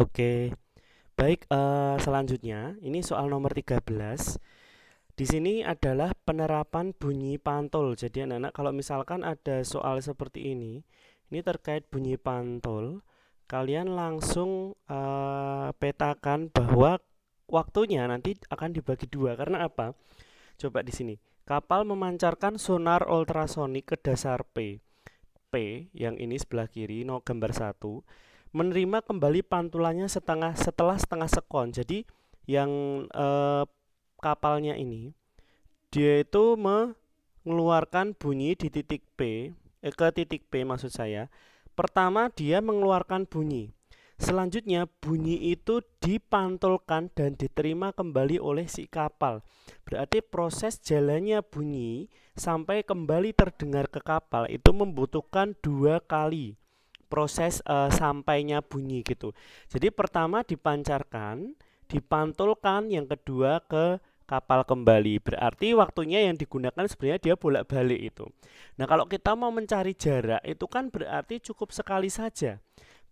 Oke, baik, selanjutnya ini soal nomor 13. Di sini adalah penerapan bunyi pantul. Jadi anak-anak kalau misalkan ada soal seperti ini terkait bunyi pantul, kalian langsung petakan bahwa waktunya nanti akan dibagi dua. Karena apa? Coba di sini. Kapal memancarkan sonar ultrasonik ke dasar P. P yang ini sebelah kiri, no gambar satu, menerima kembali pantulannya setelah setengah sekon. Jadi yang kapalnya ini dia itu mengeluarkan bunyi di titik P, ke titik P maksud saya. Pertama dia mengeluarkan bunyi. Selanjutnya bunyi itu dipantulkan dan diterima kembali oleh si kapal. Berarti proses jalannya bunyi sampai kembali terdengar ke kapal itu membutuhkan dua kali proses sampainya bunyi gitu. Jadi pertama dipancarkan, dipantulkan, yang kedua ke kapal kembali. Berarti waktunya yang digunakan sebenarnya dia bolak-balik itu. Nah, kalau kita mau mencari jarak itu kan berarti cukup sekali saja.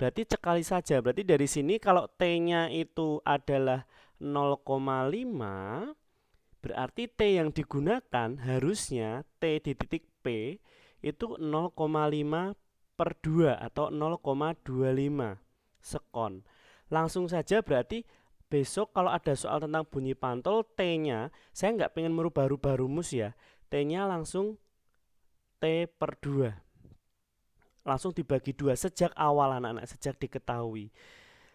Berarti sekali saja. Berarti dari sini kalau T-nya itu adalah 0,5, berarti T yang digunakan harusnya T di titik P itu 0,5 per 2 atau 0,25 sekon. Langsung saja berarti besok kalau ada soal tentang bunyi pantul, T-nya, saya nggak pengen merubah-rubah rumus ya, T-nya langsung T per 2. Langsung dibagi 2 sejak awal anak-anak, sejak diketahui.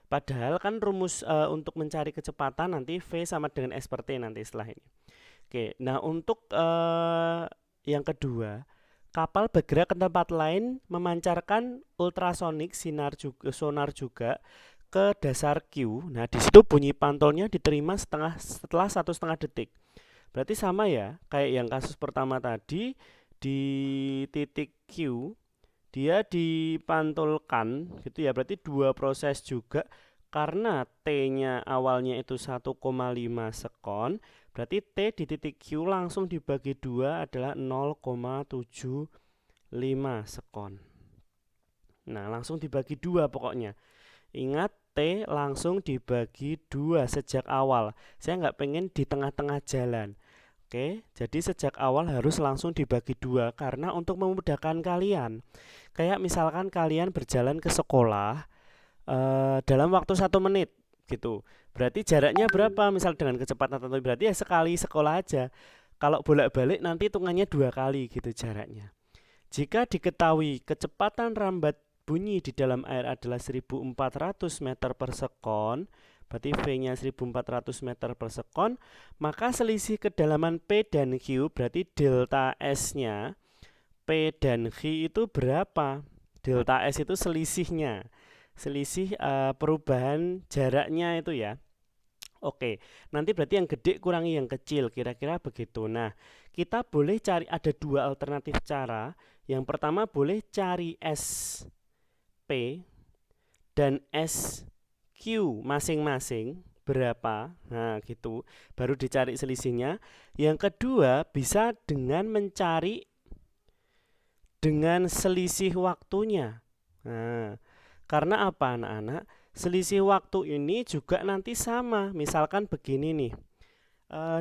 Padahal kan rumus untuk mencari kecepatan nanti V sama dengan S per T nanti setelah ini. Oke, nah untuk yang kedua, kapal bergerak ke tempat lain memancarkan ultrasonik sonar juga ke dasar Q. Nah, di situ bunyi pantulnya diterima setelah 1,5 detik. Berarti sama ya, kayak yang kasus pertama tadi di titik Q dia dipantulkan gitu ya. Berarti dua proses juga karena T-nya awalnya itu 1,5 sekon, berarti T di titik Q langsung dibagi dua adalah 0,75 sekon. Nah, langsung dibagi dua pokoknya. Ingat T langsung dibagi dua sejak awal. Saya nggak pengen di tengah-tengah jalan. Oke, jadi sejak awal harus langsung dibagi dua karena untuk memudahkan kalian. Kayak misalkan kalian berjalan ke sekolah dalam waktu 1 menit gitu. Berarti jaraknya berapa? Misal dengan kecepatan tertentu berarti ya sekali sekolah aja. Kalau bolak-balik nanti hitungannya dua kali gitu jaraknya. Jika diketahui kecepatan rambat bunyi di dalam air adalah 1400 meter per sekon, berarti V-nya 1400 meter per sekon, maka selisih kedalaman P dan Q berarti delta S-nya P dan Q itu berapa? Delta S itu selisihnya, selisih perubahan jaraknya itu ya. Oke, nanti berarti yang gede kurangi yang kecil, kira-kira begitu. Nah, kita boleh cari, ada dua alternatif cara. Yang pertama boleh cari SP dan SQ masing-masing berapa. Nah, gitu. Baru dicari selisihnya. Yang kedua bisa dengan mencari dengan selisih waktunya. Nah, karena apa anak-anak? Selisih waktu ini juga nanti sama. Misalkan begini nih.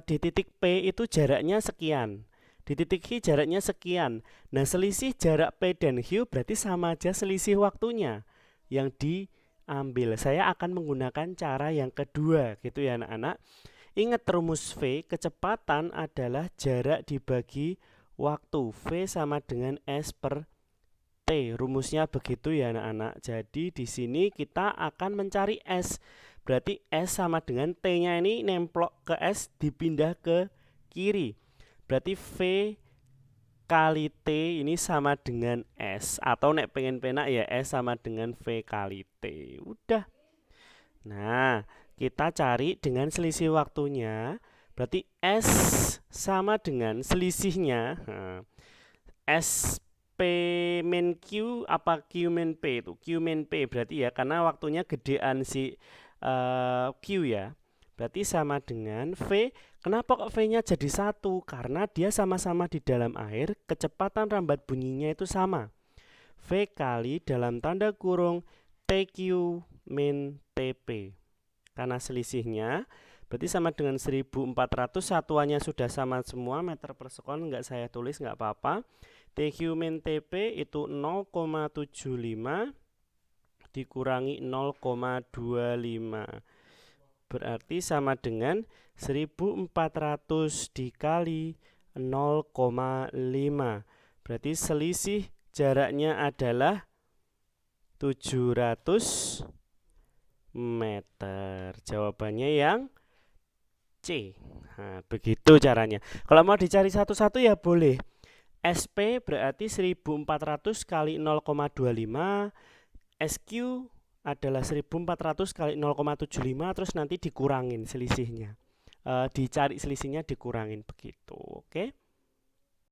Di titik P itu jaraknya sekian. Di titik Q jaraknya sekian. Nah, selisih jarak P dan Q berarti sama aja selisih waktunya yang diambil. Saya akan menggunakan cara yang kedua gitu ya anak-anak. Ingat rumus V, kecepatan adalah jarak dibagi waktu. V sama dengan S per T. Rumusnya begitu ya anak-anak. Jadi di sini kita akan mencari S. Berarti S sama dengan T-nya ini nemplok ke S dipindah ke kiri. Berarti V kali T ini sama dengan S. Atau nek pengen penak ya S sama dengan V kali T. Udah. Nah, kita cari dengan selisih waktunya. Berarti S sama dengan selisihnya. Nah, S P min Q apa Q min P itu? Q min P berarti ya karena waktunya gedean si Q ya. Berarti sama dengan V. Kenapa kok V-nya jadi satu? Karena dia sama-sama di dalam air, kecepatan rambat bunyinya itu sama. V kali dalam tanda kurung TQ min TP. karena selisihnya berarti sama dengan 1400, satuannya sudah sama semua, meter per sekon nggak saya tulis nggak apa-apa. TQ min TP itu 0,75 dikurangi 0,25 berarti sama dengan 1400 dikali 0,5 berarti selisih jaraknya adalah 700 meter. Jawabannya yang C. Nah, begitu caranya. Kalau mau dicari satu-satu ya boleh. SP berarti 1400 kali 0,25, SQ adalah 1400 kali 0,75, terus nanti dikurangin selisihnya. Dicari selisihnya dikurangin begitu. Oke.